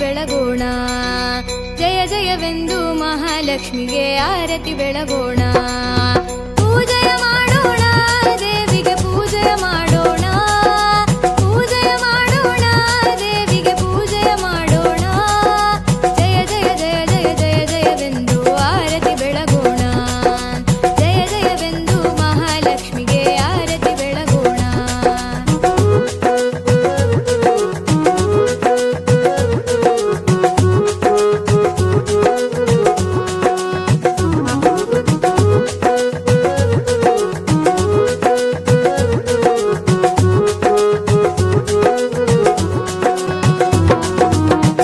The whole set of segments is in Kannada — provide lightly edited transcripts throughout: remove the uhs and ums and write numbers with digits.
ಬೆಳಗೋಣ. ಜಯ ಜಯವೆಂದು ಮಹಾಲಕ್ಷ್ಮಿಗೆ ಆರತಿ ಬೆಳಗೋಣ. ಪೂಜೆಯ ಮಾಡೋಣ, ದೇವಿಗೆ ಪೂಜೆಯ ಮಾಡೋಣ. ಪೂಜೆಯ ಮಾಡೋಣ, ದೇವಿಗೆ ಪೂಜೆಯ ಮಾಡೋಣ. ಜಯ ಜಯ ಜಯ ಜಯ ಜಯ ಜಯವೆಂದು ಆರತಿ ಬೆಳಗೋಣ. ಜಯ ಜಯವೆಂದು ಮಹಾಲಕ್ಷ್ಮಿಗೆ ಆರತಿ ಬೆಳಗೋಣ.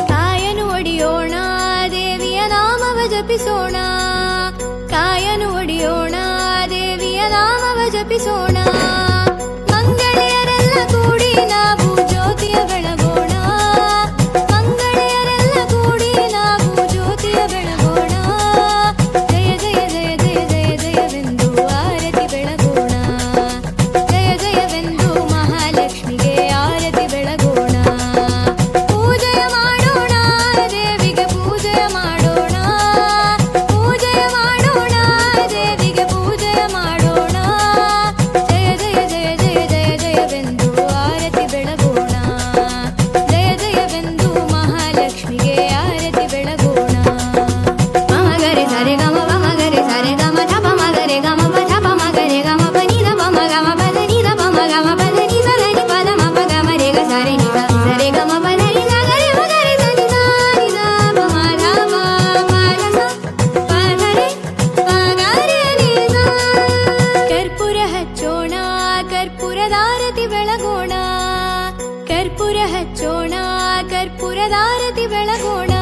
ಕಾಯನು ಒಡೆಯೋಣ, ದೇವಿಯ ನಾಮವ ಜಪಿಸೋಣ. ಕಾಯನು ಒಡೆಯೋಣ, ದೇವಿಯ ನಾಮವ ಜಪಿಸೋಣ. ಮಂಗಳೆಯರೆಲ್ಲ ಕೂಡಿ ನಾವು ಜ್ಯೋತಿಯ ಬೆಳಗೋಣ. ಮಂಗಳೆಯರೆಲ್ಲ ಕೂಡಿ ನಾವು ಜ್ಯೋತಿಯ ಬೆಳಗೋಣ. ಜಯ ಜಯ ಜಯ ಜಯ ಜಯ ಜಯವೆಂದು ಆರತಿ ಬೆಳಗೋಣ. ಜಯ ಜಯವೆಂದು ಮಹಾಲಕ್ಷ್ಮಿಗೆ ಆರತಿ ಬೆಳಗೋಣ. ಪೂಜೆಯ ಮಾಡೋಣ, ದೇವಿಗೆ ಪೂಜೆಯ ಮಾಡೋಣ. ಪೂಜೆಯ ಮಾಡೋಣ, ದೇವಿಗೆ ಪೂಜೆಯ ಮಾಡೋಣ. ಜಯ ಜಯ ಜಯ ಜಯ ಜಯ ಜಯವೆಂದು ಆರತಿ ಬೆಳಗೋಣ. ಜಯ ಜಯವೆಂದು ಮಹಾಲಕ್ಷ್ಮಿಗೆ ಆರತಿ ಬೆಳಗೋಣ. ಮಗರೆ ಸರೆ ಗಮ ಮಗರೆ ಸರೆ ಗಮ ಧಪ ಮಗರೆ ಗಮ ಧಪ ಮಗರೆ ಗಮ ಪನಿ ಧಪ ಮಗಮ ಪದ ನಿ ಧಪ ಮಗಮ ಪದ ನಿ ಸದ ನಿ ಪದ ಮ ಪ ಗಮ ರೆ ಗ ಸರೆ ನಿ ಗ ಸರೆ ಗಮ ಪದ ನಿ ಗ ಗರೆ ಮಗರೆ ಸ ನಿ ದ ನಿ ದ ಪ ಮ ಧ ಪ ಮ ಗ ಸ ಪ ಗ ರೆ ಪ ಗ ರೆ ನಿ ದ. ಕರ್ಪೂರ ಹಚ್ಚೋಣ, ಕರ್ಪೂರದಾರತಿ ಬೆಳಗೋಣ. ಕರ್ಪೂರ ಹಚ್ಚೋಣ, ಕರ್ಪೂರದಾರತಿ ಬೆಳಗೋಣ.